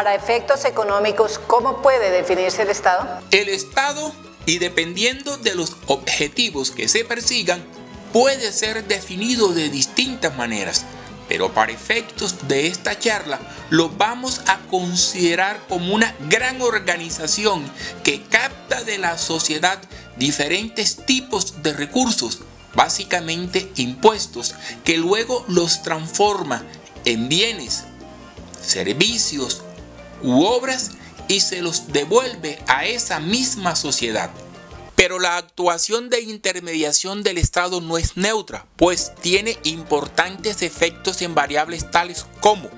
Para efectos económicos, ¿cómo puede definirse el Estado? El Estado, y dependiendo de los objetivos que se persigan, puede ser definido de distintas maneras, pero para efectos de esta charla lo vamos a considerar como una gran organización que capta de la sociedad diferentes tipos de recursos, básicamente impuestos, que luego los transforma en bienes, servicios u obras y se los devuelve a esa misma sociedad. Pero la actuación de intermediación del Estado no es neutra, pues tiene importantes efectos en variables tales como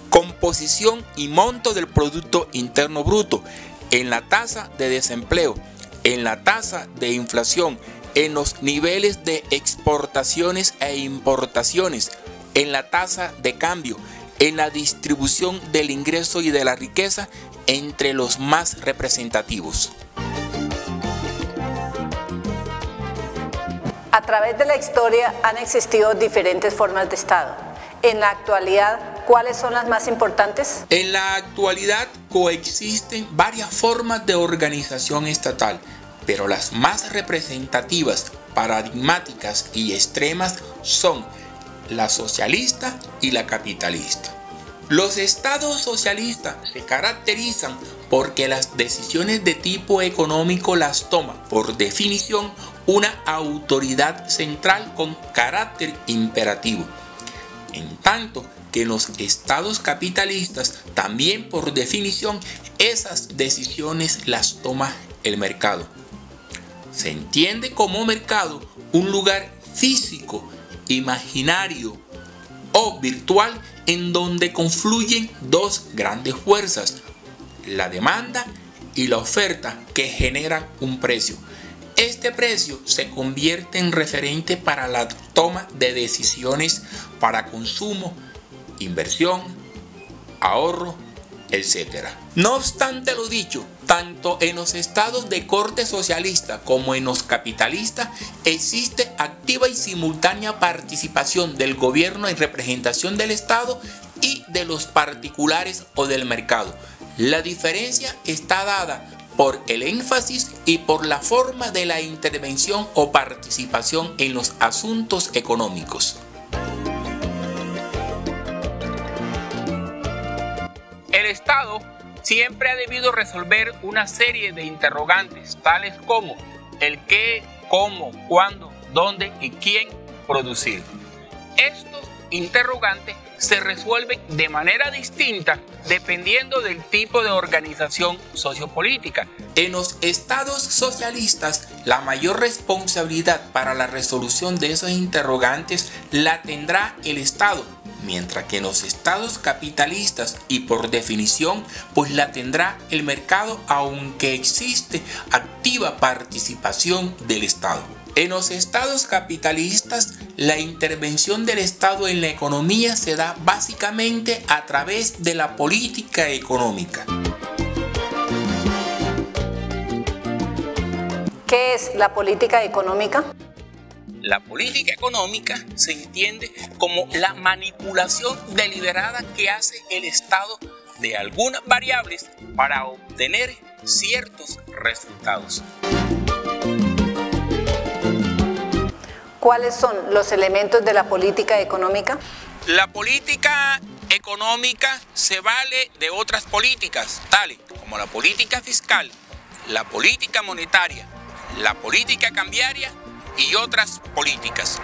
composición y monto del Producto Interno Bruto, en la tasa de desempleo, en la tasa de inflación, en los niveles de exportaciones e importaciones, en la tasa de cambio, en la distribución del ingreso y de la riqueza entre los más representativos. A través de la historia han existido diferentes formas de Estado. En la actualidad, ¿cuáles son las más importantes? En la actualidad coexisten varias formas de organización estatal, pero las más representativas, paradigmáticas y extremas son la socialista y la capitalista. Los estados socialistas se caracterizan porque las decisiones de tipo económico las toma, por definición, una autoridad central con carácter imperativo. En tanto que en los estados capitalistas, también por definición, esas decisiones las toma el mercado. Se entiende como mercado un lugar físico, imaginario o virtual en donde confluyen dos grandes fuerzas, la demanda y la oferta, que generan un precio. Este precio se convierte en referente para la toma de decisiones para consumo, inversión, ahorro, etc. No obstante lo dicho, tanto en los estados de corte socialista como en los capitalistas existe activa y simultánea participación del gobierno en representación del Estado y de los particulares o del mercado. La diferencia está dada por el énfasis y por la forma de la intervención o participación en los asuntos económicos. El Estado siempre ha debido resolver una serie de interrogantes, tales como el qué, cómo, cuándo, dónde y quién producir. Estos interrogantes se resuelven de manera distinta dependiendo del tipo de organización sociopolítica. En los estados socialistas, la mayor responsabilidad para la resolución de esos interrogantes la tendrá el Estado, mientras que en los estados capitalistas, y por definición, pues la tendrá el mercado, aunque existe activa participación del Estado. En los estados capitalistas, la intervención del Estado en la economía se da básicamente a través de la política económica. ¿Qué es la política económica? La política económica se entiende como la manipulación deliberada que hace el Estado de algunas variables para obtener ciertos resultados. ¿Cuáles son los elementos de la política económica? La política económica se vale de otras políticas, tales como la política fiscal, la política monetaria, la política cambiaria y otras políticas.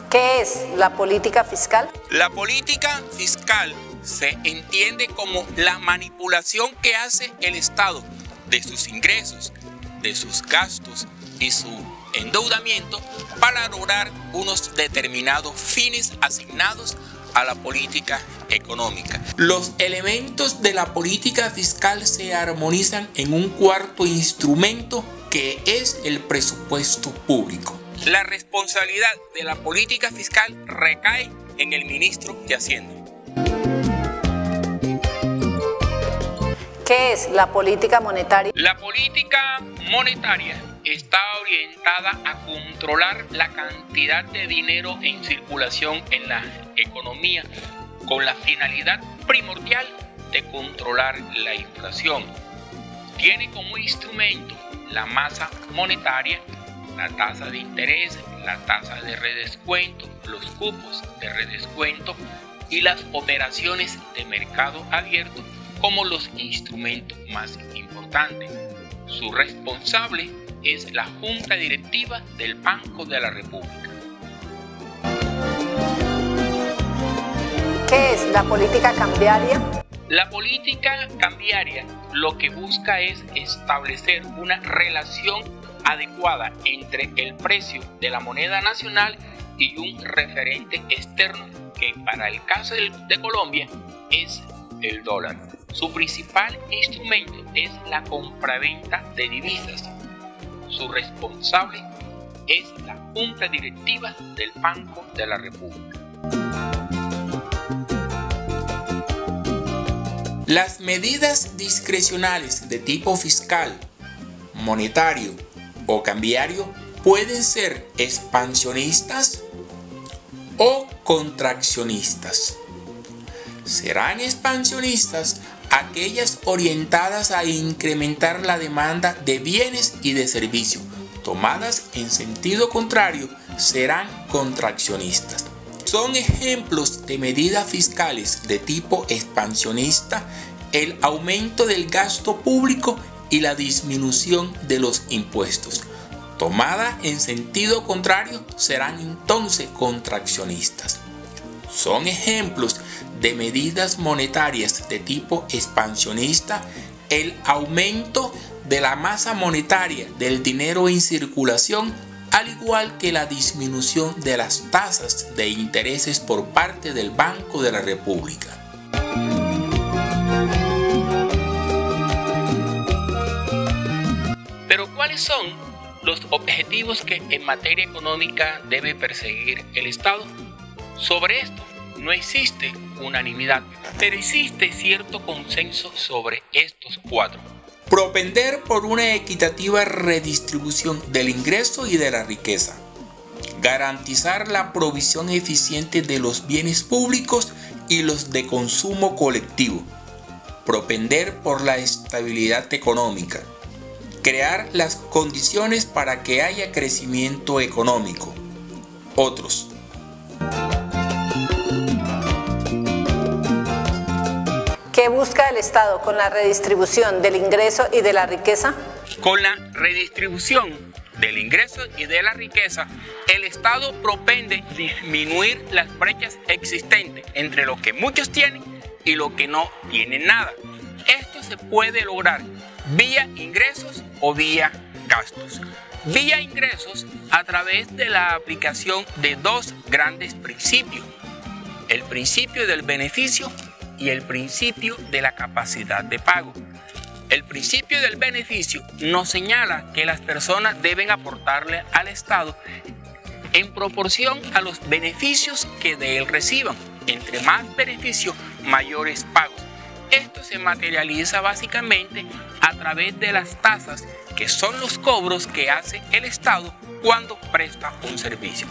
¿Qué es la política fiscal? La política fiscal se entiende como la manipulación que hace el Estado de sus ingresos, de sus gastos y su endeudamiento para lograr unos determinados fines asignados a la política económica. Los elementos de la política fiscal se armonizan en un cuarto instrumento, que es el presupuesto público. La responsabilidad de la política fiscal recae en el ministro de Hacienda. ¿Qué es la política monetaria? La política monetaria está orientada a controlar la cantidad de dinero en circulación en la economía con la finalidad primordial de controlar la inflación. Tiene como instrumento la masa monetaria, la tasa de interés, la tasa de redescuento, los cupos de redescuento y las operaciones de mercado abierto como los instrumentos más importantes. Su responsable es la Junta Directiva del Banco de la República. ¿Qué es la política cambiaria? La política cambiaria lo que busca es establecer una relación adecuada entre el precio de la moneda nacional y un referente externo que para el caso de Colombia es el dólar. Su principal instrumento es la compraventa de divisas. Su responsable es la Junta Directiva del Banco de la República. Las medidas discrecionales de tipo fiscal, monetario o cambiario pueden ser expansionistas o contraccionistas. Serán expansionistas aquellas orientadas a incrementar la demanda de bienes y de servicios. Tomadas en sentido contrario, serán contraccionistas. Son ejemplos de medidas fiscales de tipo expansionista el aumento del gasto público y la disminución de los impuestos. Tomada en sentido contrario, serán entonces contraccionistas. Son ejemplos de medidas monetarias de tipo expansionista el aumento de la masa monetaria del dinero en circulación, al igual que la disminución de las tasas de intereses por parte del Banco de la República. Pero ¿cuáles son los objetivos que en materia económica debe perseguir el Estado? Sobre esto no existe unanimidad, pero existe cierto consenso sobre estos cuatro. Propender por una equitativa redistribución del ingreso y de la riqueza. Garantizar la provisión eficiente de los bienes públicos y los de consumo colectivo. Propender por la estabilidad económica. Crear las condiciones para que haya crecimiento económico. Otros. ¿Qué busca el Estado con la redistribución del ingreso y de la riqueza? Con la redistribución del ingreso y de la riqueza, el Estado propende disminuir las brechas existentes entre lo que muchos tienen y lo que no tienen nada. Esto se puede lograr vía ingresos o vía gastos. Vía ingresos a través de la aplicación de dos grandes principios: el principio del beneficio y el principio de la capacidad de pago. El principio del beneficio nos señala que las personas deben aportarle al Estado en proporción a los beneficios que de él reciban. Entre más beneficios, mayores pagos. Esto se materializa básicamente a través de las tasas, que son los cobros que hace el Estado cuando presta un servicio.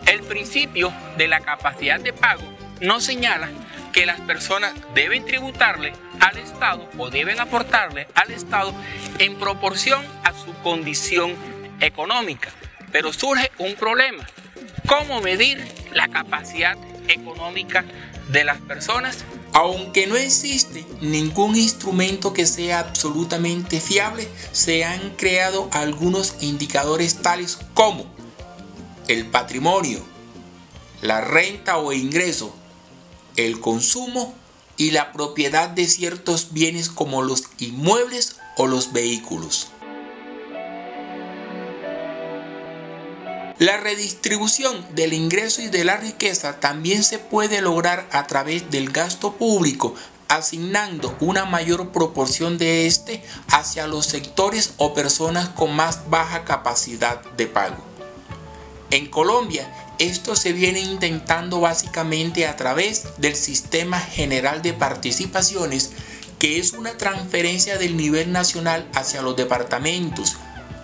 El principio de la capacidad de pago nos señala que las personas deben tributarle al Estado o deben aportarle al Estado en proporción a su condición económica. Pero surge un problema: ¿cómo medir la capacidad económica de las personas? Aunque no existe ningún instrumento que sea absolutamente fiable, se han creado algunos indicadores tales como el patrimonio, la renta o ingreso, el consumo y la propiedad de ciertos bienes como los inmuebles o los vehículos. La redistribución del ingreso y de la riqueza también se puede lograr a través del gasto público, asignando una mayor proporción de este hacia los sectores o personas con más baja capacidad de pago. En Colombia, esto se viene intentando básicamente a través del Sistema General de Participaciones, que es una transferencia del nivel nacional hacia los departamentos,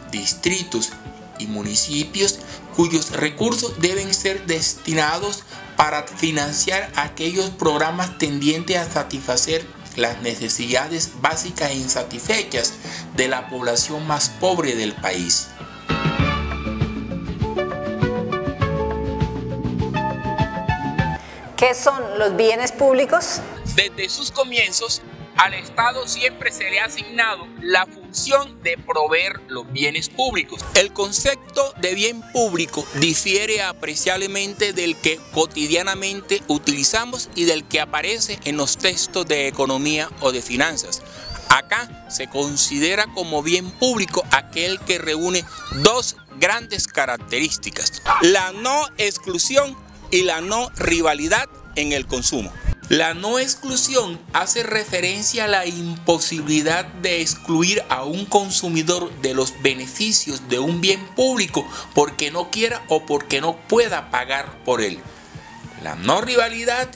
distritos y municipios, cuyos recursos deben ser destinados para financiar aquellos programas tendientes a satisfacer las necesidades básicas e insatisfechas de la población más pobre del país. ¿Qué son los bienes públicos? Desde sus comienzos, al Estado siempre se le ha asignado la función de proveer los bienes públicos. El concepto de bien público difiere apreciablemente del que cotidianamente utilizamos y del que aparece en los textos de economía o de finanzas. Acá se considera como bien público aquel que reúne dos grandes características: la no exclusión y la no rivalidad en el consumo. La no exclusión hace referencia a la imposibilidad de excluir a un consumidor de los beneficios de un bien público porque no quiera o porque no pueda pagar por él. La no rivalidad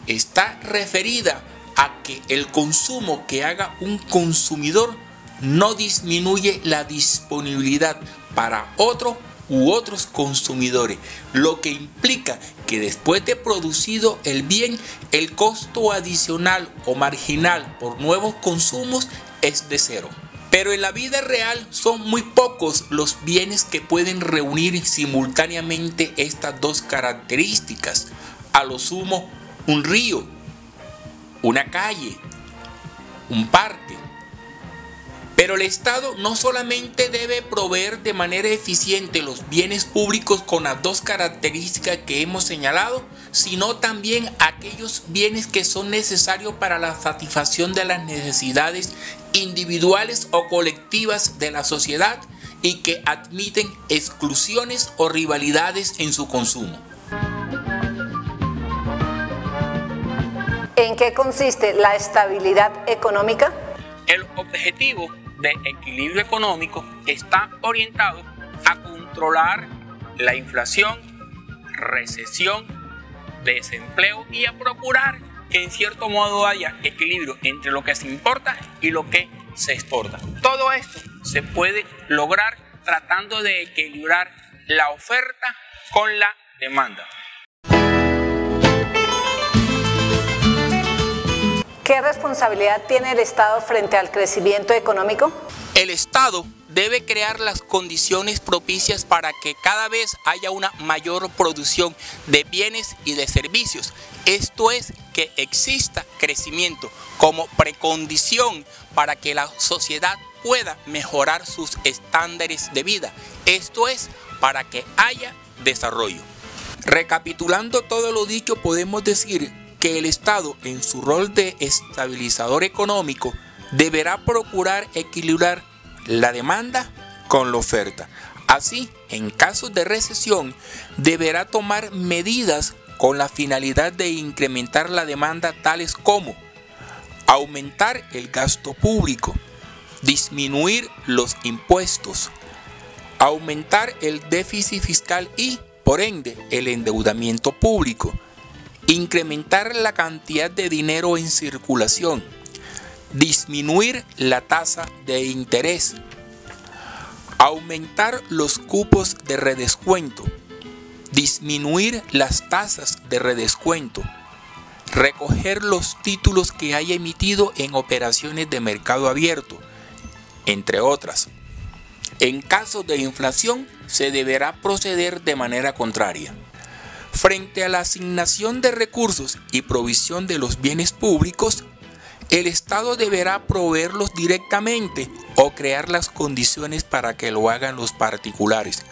está referida a que el consumo que haga un consumidor no disminuye la disponibilidad para otro u otros consumidores, lo que implica que después de producido el bien, el costo adicional o marginal por nuevos consumos es de cero. Pero en la vida real son muy pocos los bienes que pueden reunir simultáneamente estas dos características. A lo sumo, un río, una calle, un parque. Pero el Estado no solamente debe proveer de manera eficiente los bienes públicos con las dos características que hemos señalado, sino también aquellos bienes que son necesarios para la satisfacción de las necesidades individuales o colectivas de la sociedad y que admiten exclusiones o rivalidades en su consumo. ¿En qué consiste la estabilidad económica? El objetivo de equilibrio económico está orientado a controlar la inflación, recesión, desempleo y a procurar que en cierto modo haya equilibrio entre lo que se importa y lo que se exporta. Todo esto se puede lograr tratando de equilibrar la oferta con la demanda. ¿Qué responsabilidad tiene el Estado frente al crecimiento económico? El Estado debe crear las condiciones propicias para que cada vez haya una mayor producción de bienes y de servicios. Esto es, que exista crecimiento como precondición para que la sociedad pueda mejorar sus estándares de vida. Esto es, para que haya desarrollo. Recapitulando todo lo dicho, podemos decir que el Estado, en su rol de estabilizador económico, deberá procurar equilibrar la demanda con la oferta. Así, en casos de recesión, deberá tomar medidas con la finalidad de incrementar la demanda, tales como aumentar el gasto público, disminuir los impuestos, aumentar el déficit fiscal y, por ende, el endeudamiento público, incrementar la cantidad de dinero en circulación, disminuir la tasa de interés, aumentar los cupos de redescuento, disminuir las tasas de redescuento, recoger los títulos que haya emitido en operaciones de mercado abierto, entre otras. En caso de inflación, se deberá proceder de manera contraria. Frente a la asignación de recursos y provisión de los bienes públicos, el Estado deberá proveerlos directamente o crear las condiciones para que lo hagan los particulares,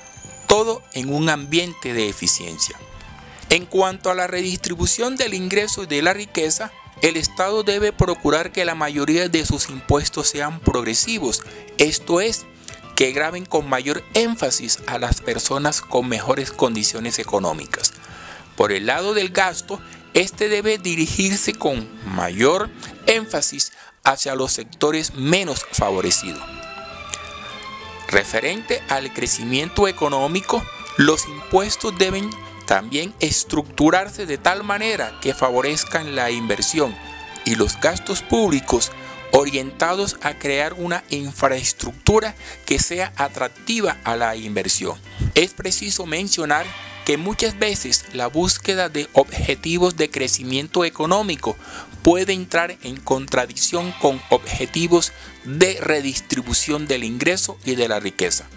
todo en un ambiente de eficiencia. En cuanto a la redistribución del ingreso y de la riqueza, el Estado debe procurar que la mayoría de sus impuestos sean progresivos, esto es, que graven con mayor énfasis a las personas con mejores condiciones económicas. Por el lado del gasto, este debe dirigirse con mayor énfasis hacia los sectores menos favorecidos. Referente al crecimiento económico, los impuestos deben también estructurarse de tal manera que favorezcan la inversión y los gastos públicos orientados a crear una infraestructura que sea atractiva a la inversión. Es preciso mencionar que muchas veces la búsqueda de objetivos de crecimiento económico puede entrar en contradicción con objetivos de redistribución del ingreso y de la riqueza.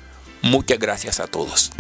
Muchas gracias a todos.